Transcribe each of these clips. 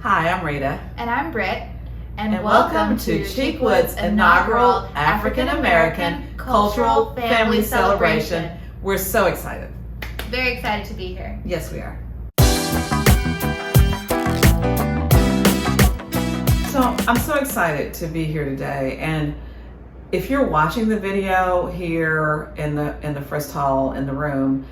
Hi, I'm Rita. And I'm Britt. And welcome to Cheekwood's inaugural African American Cultural Family Celebration. We're so excited. Very excited to be here. Yes, we are. So I'm so excited to be here today. And if you're watching the video here in the first hall in the room,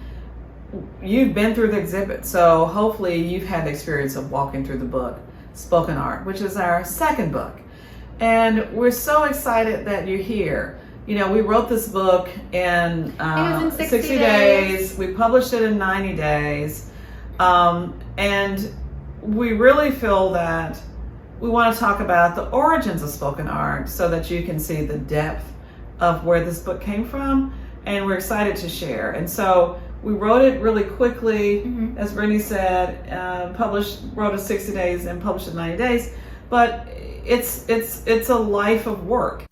you've been through the exhibit. So hopefully you've had the experience of walking through the book, Spoken Art, which is our second book. And we're so excited that you're here. You know, we wrote this book in 60 days. We published it in 90 days. And we really feel that we want to talk about the origins of spoken art so that you can see the depth of where this book came from. And we're excited to share. And so we wrote it really quickly, as Brittany said, wrote it 60 days and published it in 90 days. But it's a life of work.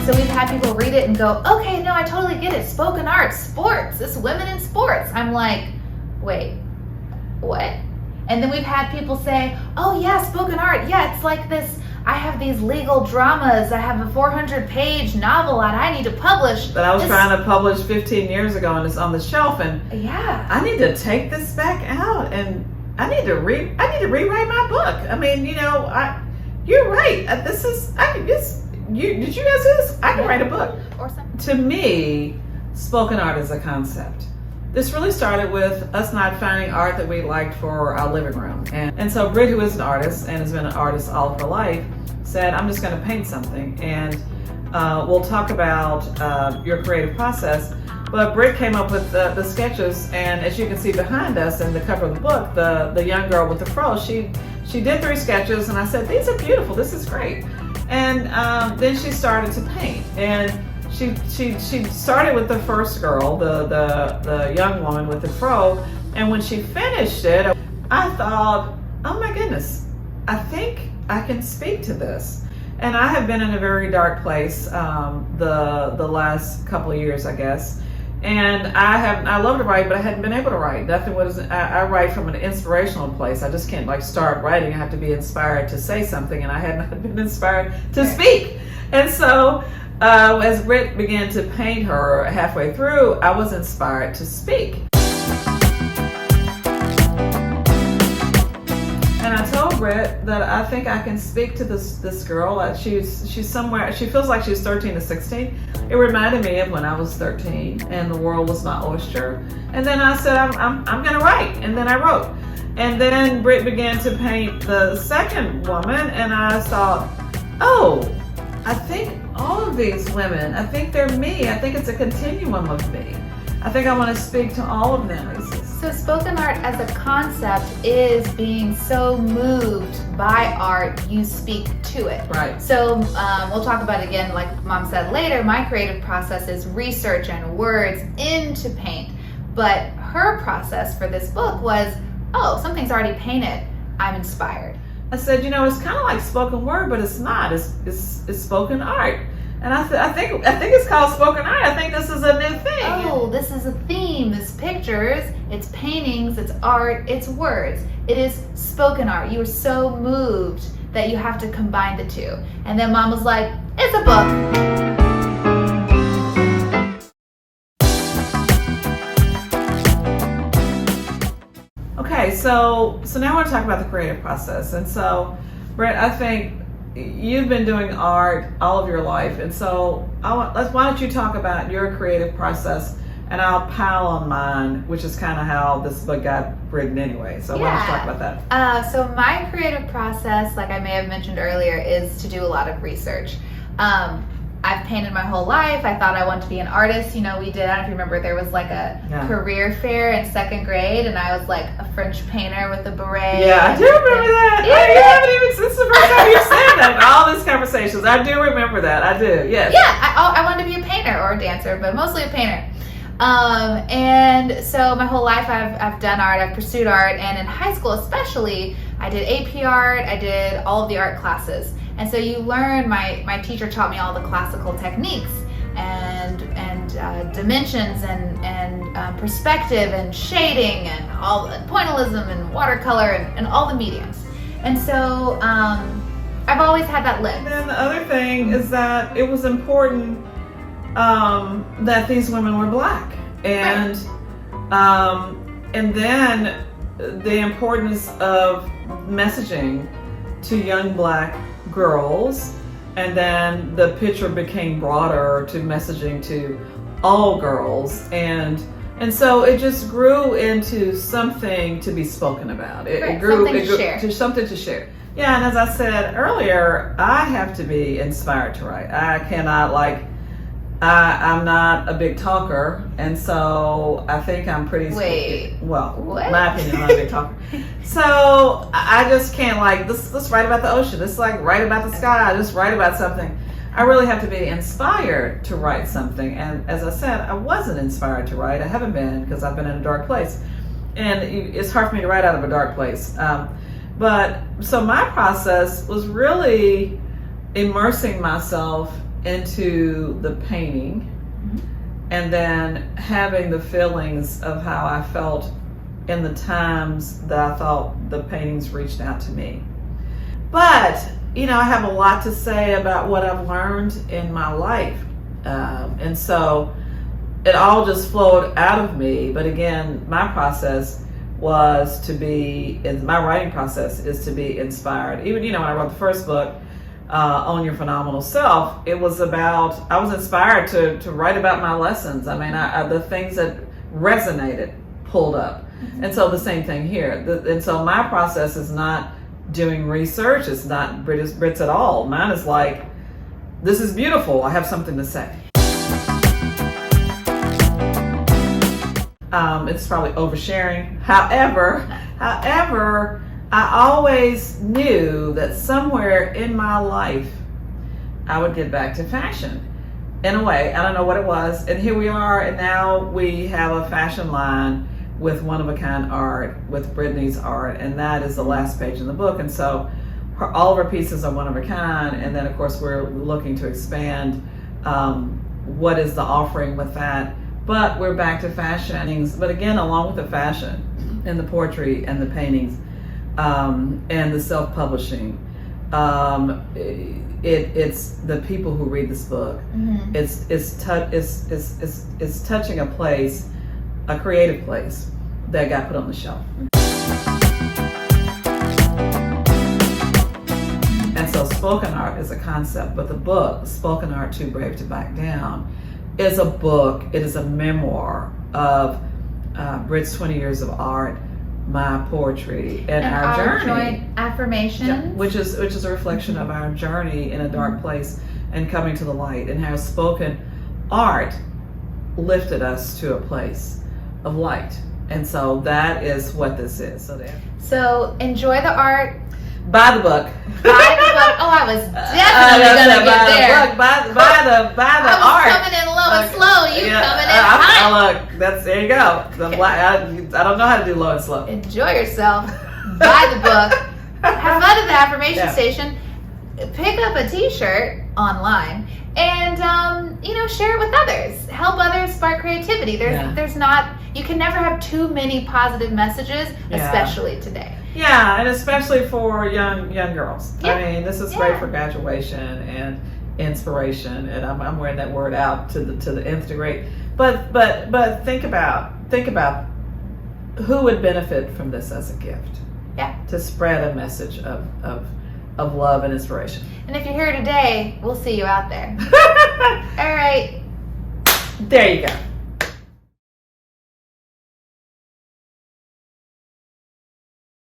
So we've had people read it and go, okay, no, I totally get it. Spoken art, sports, this women in sports. I'm like, wait, what? And then we've had people say, oh yeah, spoken art. Yeah, it's like this. I have these legal dramas. I have a 400-page novel that I need to publish. That I was trying to publish 15 years ago, and it's on the shelf. And yeah, I need to take this back out, and I need to rewrite my book. I mean, you know, you're right. Did you guys do this? I can write a book. Or something. To me, spoken art is a concept. This really started with us not finding art that we liked for our living room. And so Britt, who is an artist and has been an artist all of her life, said, I'm just going to paint something. And we'll talk about your creative process. But Britt came up with the sketches, and as you can see behind us in the cover of the book, the young girl with the fro, she did 3 sketches, and I said, these are beautiful, this is great. And then she started to paint. And she started with the first girl, the young woman with the fro, and when she finished it, I thought, oh my goodness, I think I can speak to this. And I have been in a very dark place the last couple of years, I guess. And I love to write, but I hadn't been able to write. I write from an inspirational place. I just can't start writing. I have to be inspired to say something, and I had not been inspired to speak. And so as Britt began to paint her halfway through, I was inspired to speak. And I told Britt that I think I can speak to this girl. She's somewhere, she feels like she's 13 to 16. It reminded me of when I was 13 and the world was my oyster. And then I said, I'm gonna write. And then I wrote. And then Britt began to paint the second woman, and I thought, oh, I think all of these women, I think they're me. I think it's a continuum of me. I think I want to speak to all of them. So spoken art as a concept is being so moved by art, you speak to it. Right. So we'll talk about it again, like Mom said later, my creative process is research and words into paint. But her process for this book was, oh, something's already painted, I'm inspired. I said, you know, it's kind of like spoken word, but it's not. It's spoken art. And I think it's called spoken art. I think this is a new thing. Oh, this is a theme. It's pictures, it's paintings, it's art, it's words. It is spoken art. You were so moved that you have to combine the two. And then Mom was like, it's a book. Okay, so now I want to talk about the creative process. And so, Britt, I think you've been doing art all of your life, and so why don't you talk about your creative process, and I'll pile on mine, which is kind of how this book got written anyway. So why don't you talk about that? So my creative process, like I may have mentioned earlier, is to do a lot of research. I've painted my whole life. I thought I wanted to be an artist. You know, I don't know if you remember, there was like a career fair in 2nd grade, and I was like a French painter with a beret. Yeah, I do remember that. You haven't even, since the first time you said that, in all these conversations. I do remember that. I do, yes. Yeah, I wanted to be a painter or a dancer, but mostly a painter. And so my whole life I've done art, I've pursued art, and in high school especially, I did AP art, I did all of the art classes. And so you learn, my teacher taught me all the classical techniques. dimensions and perspective and shading and all pointillism and watercolor and all the mediums. And so I've always had that list. And then the other thing is that it was important that these women were Black, and then the importance of messaging to young Black girls, and then the picture became broader to messaging to all girls, and so it just grew into something to be spoken about. It grew to something to share. Yeah, and as I said earlier, I have to be inspired to write. I cannot I'm not a big talker, and so I think I'm pretty. Well, what? My opinion, I'm not a big talker. So I just can't let's write about the ocean. Let's write about the sky. Just write about something. I really have to be inspired to write something. And as I said, I wasn't inspired to write. I haven't been, because I've been in a dark place, and it's hard for me to write out of a dark place. But so my process was really immersing myself into the painting, and then having the feelings of how I felt in the times that I thought the paintings reached out to me. But I have a lot to say about what I've learned in my life, and so it all just flowed out of me. But again, my process was my writing process is to be inspired. Even when I wrote the first book, Own Your Phenomenal Self, I was inspired to write about my lessons. I mean, the things that resonated pulled up. And so the same thing here. And so my process is not doing research. It's not Brit's at all. Mine is this is beautiful. I have something to say. It's probably oversharing. However, I always knew that somewhere in my life I would get back to fashion. In a way, I don't know what it was. And here we are, and now we have a fashion line with one-of-a-kind art, with Brittany's art, and that is the last page in the book. And so all of her pieces are one-of-a-kind, and then of course we're looking to expand what is the offering with that. But we're back to fashion. But again, along with the fashion and the poetry and the paintings, and the self-publishing, it's the people who read this book. It's touching a place, a creative place that got put on the shelf. And so spoken art is a concept, but the book, Spoken Art Too Brave to Back Down, is a book. It is a memoir of Britt's 20 years of art, my poetry, and our journey. Joint affirmations, which is a reflection of our journey in a dark place and coming to the light, and how spoken art lifted us to a place of light. And so that is what this is. So enjoy the art. Buy the book. Buy the book. Oh, I was definitely gonna get there. Buy the art. I was coming in low and slow. You coming in high. Look, there you go. I don't know how to do low and slow. Enjoy yourself. Buy the book. Have fun at the affirmation station. Pick up a T-shirt online and share it with others. Help others spark creativity. There's not. You can never have too many positive messages, especially today. Yeah, and especially for young girls. Yeah. I mean, this is great for graduation and inspiration, and I'm wearing that word out to the nth degree. But think about who would benefit from this as a gift. Yeah. To spread a message of love and inspiration. And if you're here today, we'll see you out there. All right. There you go.